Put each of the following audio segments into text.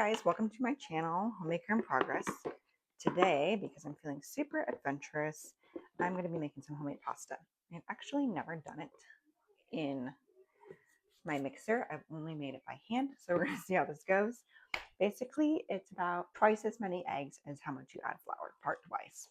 guys, welcome to my channel, Homemaker in Progress. Today, because I'm feeling super adventurous, I'm going to be making some homemade pasta. I've actually never done it in my mixer. I've only made it by hand, so we're going to see how this goes. Basically, it's about twice as many eggs as how much you add flour, part twice.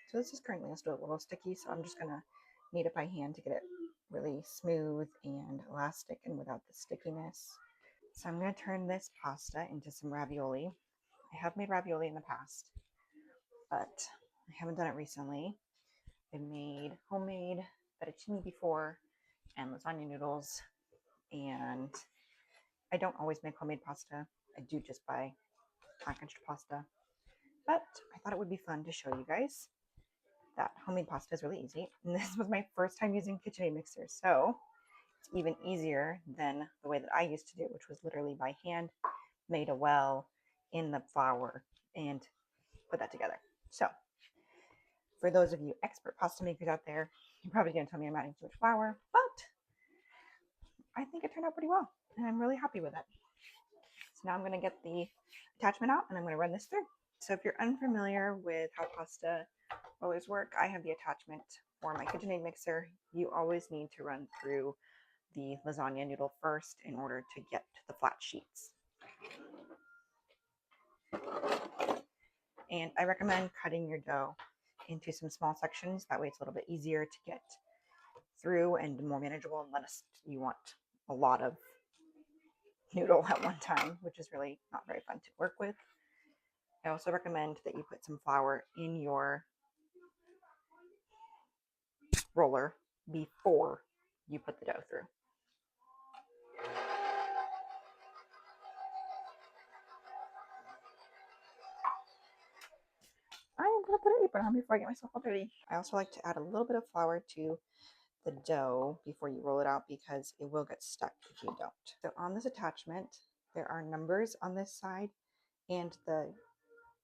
So this is currently still a little sticky, so I'm just going to knead it by hand to get it really smooth and elastic and without the stickiness. So I'm going to turn this pasta into some ravioli. I have made ravioli in the past, but I haven't done it recently. I've made homemade fettuccine before and lasagna noodles, and I don't always make homemade pasta. I do just buy packaged pasta, but I thought it would be fun to show you guys that homemade pasta is really easy. And this was my first time using KitchenAid mixer, so it's even easier than the way that I used to do it, which was literally by hand, made a well in the flour and put that together. So for those of you expert pasta makers out there, you're probably going to tell me I'm adding too much flour, but I think it turned out pretty well, and I'm really happy with it. So now I'm going to get the attachment out, and I'm going to run this through. So if you're unfamiliar with how pasta rollers work, I have the attachment for my KitchenAid mixer. You always need to run through the lasagna noodle first in order to get to the flat sheets. And I recommend cutting your dough into some small sections. That way it's a little bit easier to get through and more manageable, unless you want a lot of noodle at one time, which is really not very fun to work with. I also recommend that you put some flour in your roller before you put the dough through. I'm going to put an apron on before I get myself all dirty. I also like to add a little bit of flour to the dough before you roll it out because it will get stuck if you don't. So on this attachment, there are numbers on this side, and the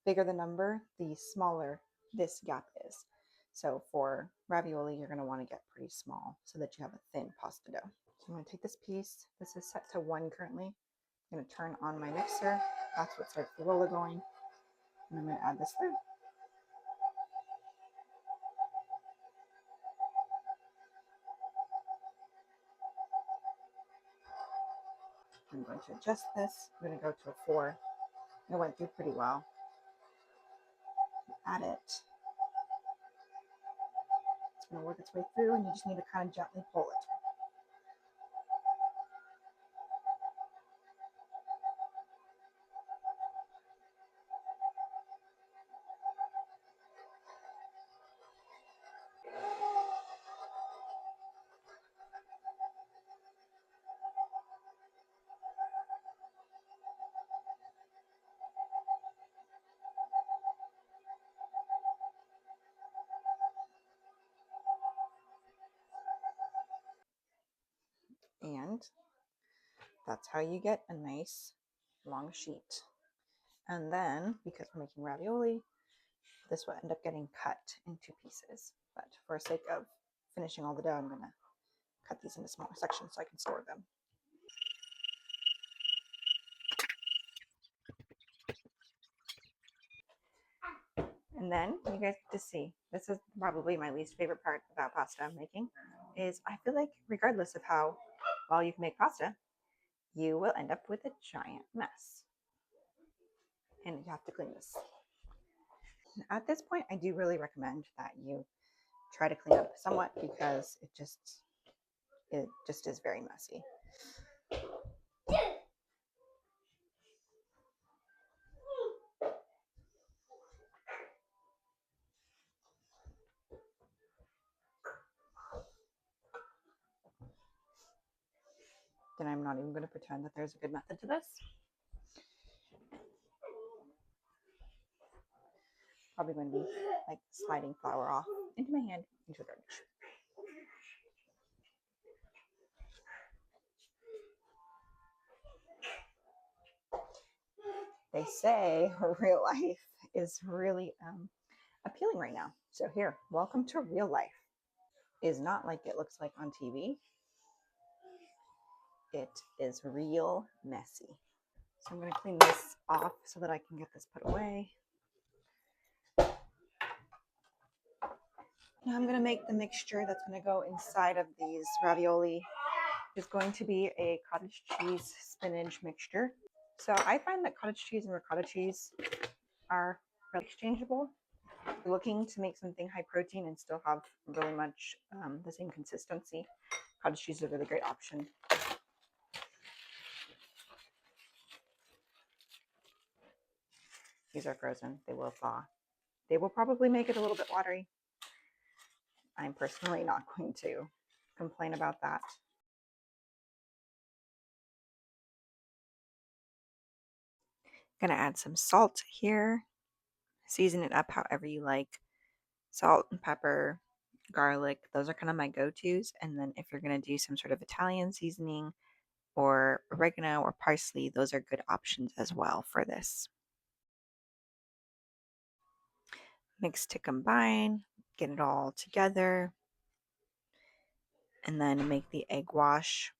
bigger the number, the smaller this gap is. So for ravioli, you're going to want to get pretty small so that you have a thin pasta dough. So I'm going to take this piece. This is set to 1 currently. I'm going to turn on my mixer. That's what starts the roller going. And I'm going to add this through. I'm going to adjust this. I'm going to go to a 4. It went through pretty well. Add it. It's going to work its way through, and you just need to kind of gently pull it. And that's how you get a nice long sheet. And then, because we're making ravioli, this will end up getting cut into pieces. But for the sake of finishing all the dough, I'm going to cut these into smaller sections so I can store them. And then you guys get to see, this is probably my least favorite part about pasta making, is I feel like regardless of how well you can make pasta, you will end up with a giant mess. And you have to clean this. At this point, I do really recommend that you try to clean up somewhat because it just is very messy. And I'm not even going to pretend that there's a good method to this. Probably going to be like sliding flour off into my hand into a garnish. They say real life is really appealing right now. So here, welcome to real life. Is not like it looks like on TV. It is real messy. So I'm going to clean this off so that I can get this put away. Now I'm going to make the mixture that's going to go inside of these ravioli. It's going to be a cottage cheese spinach mixture. So I find that cottage cheese and ricotta cheese are really exchangeable. If you're looking to make something high protein and still have really much the same consistency, cottage cheese is a really great option. These are frozen. They will thaw. They will probably make it a little bit watery. I'm personally not going to complain about that. I'm going to add some salt here. Season it up however you like. Salt and pepper, garlic, those are kind of my go-tos. And then if you're going to do some sort of Italian seasoning or oregano or parsley, those are good options as well for this. Mix to combine, get it all together, and then make the egg wash.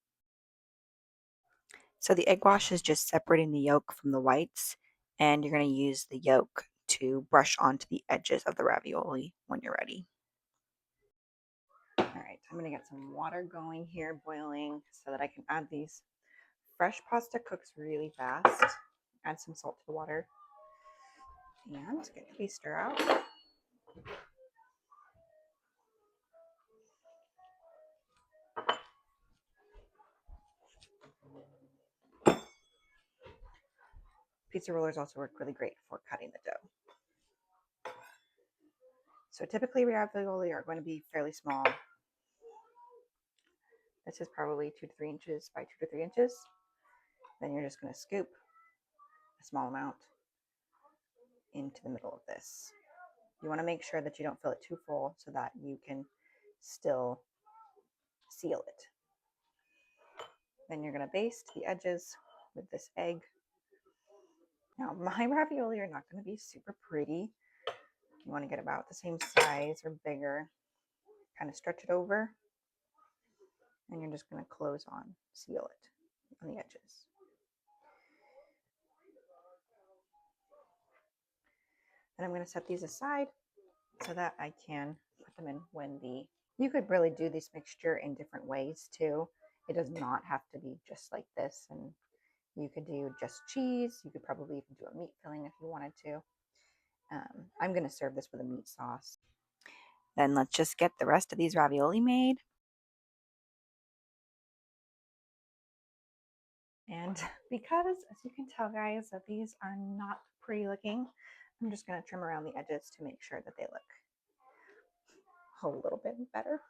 So the egg wash is just separating the yolk from the whites, and you're going to use the yolk to brush onto the edges of the ravioli when you're ready. All right, I'm going to get some water going here, boiling, so that I can add these. Fresh pasta cooks really fast. Add some salt to the water and get the stir out. Pizza rollers also work really great for cutting the dough. So typically ravioli are going to be fairly small. This is probably 2 to 3 inches by 2 to 3 inches. Then you're just going to scoop a small amount into the middle of this. You want to make sure that you don't fill it too full so that you can still seal it. Then you're going to baste the edges with this egg. Now, my ravioli are not going to be super pretty. You want to get about the same size or bigger. Kind of stretch it over. And you're just going to close on, seal it on the edges. And I'm going to set these aside so that I can put them in when the... You could really do this mixture in different ways too. It does not have to be just like this. And you could do just cheese. You could probably even do a meat filling if you wanted to. I'm going to serve this with a meat sauce. Then let's just get the rest of these ravioli made. And because, as you can tell, guys, that these are not pretty looking, I'm just going to trim around the edges to make sure that they look a little bit better.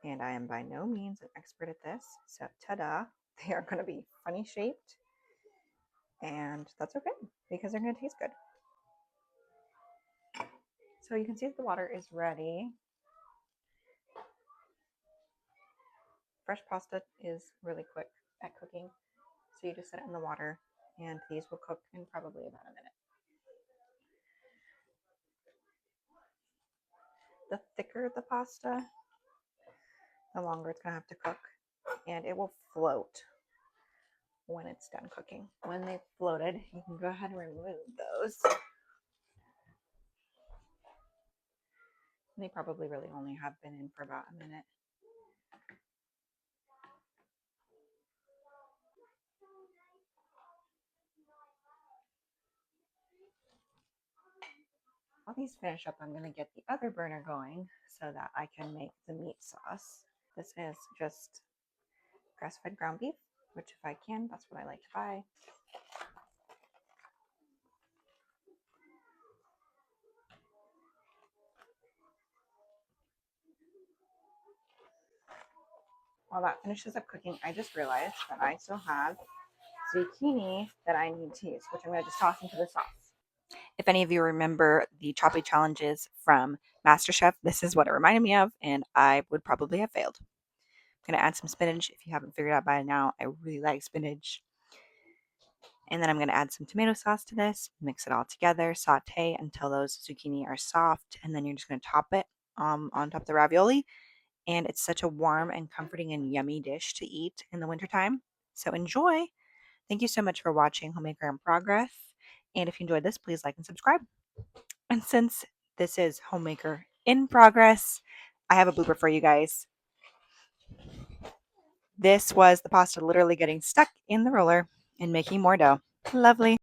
And I am by no means an expert at this, so ta-da, they are going to be funny shaped, and that's okay because they're going to taste good. So you can see that the water is ready. Fresh pasta is really quick at cooking, so you just set it in the water, and these will cook in probably about a minute. The thicker the pasta, the longer it's going to have to cook, and it will float when it's done cooking. When they've floated, you can go ahead and remove those. They probably really only have been in for about a minute. While these finish up, I'm going to get the other burner going so that I can make the meat sauce. This is just grass-fed ground beef, which if I can, that's what I like to buy. While that finishes up cooking, I just realized that I still have zucchini that I need to use, which I'm going to just toss into the sauce. If any of you remember the choppy challenges from MasterChef, this is what it reminded me of, and I would probably have failed. I'm going to add some spinach. If you haven't figured out by now, I really like spinach. And then I'm going to add some tomato sauce to this, mix it all together, saute until those zucchini are soft, and then you're just going to top it on top of the ravioli. And it's such a warm and comforting and yummy dish to eat in the wintertime. So enjoy. Thank you so much for watching Homemaker in Progress. And if you enjoyed this, please like and subscribe. And since this is Homemaker in Progress, I have a blooper for you guys. This was the pasta literally getting stuck in the roller and making more dough. Lovely.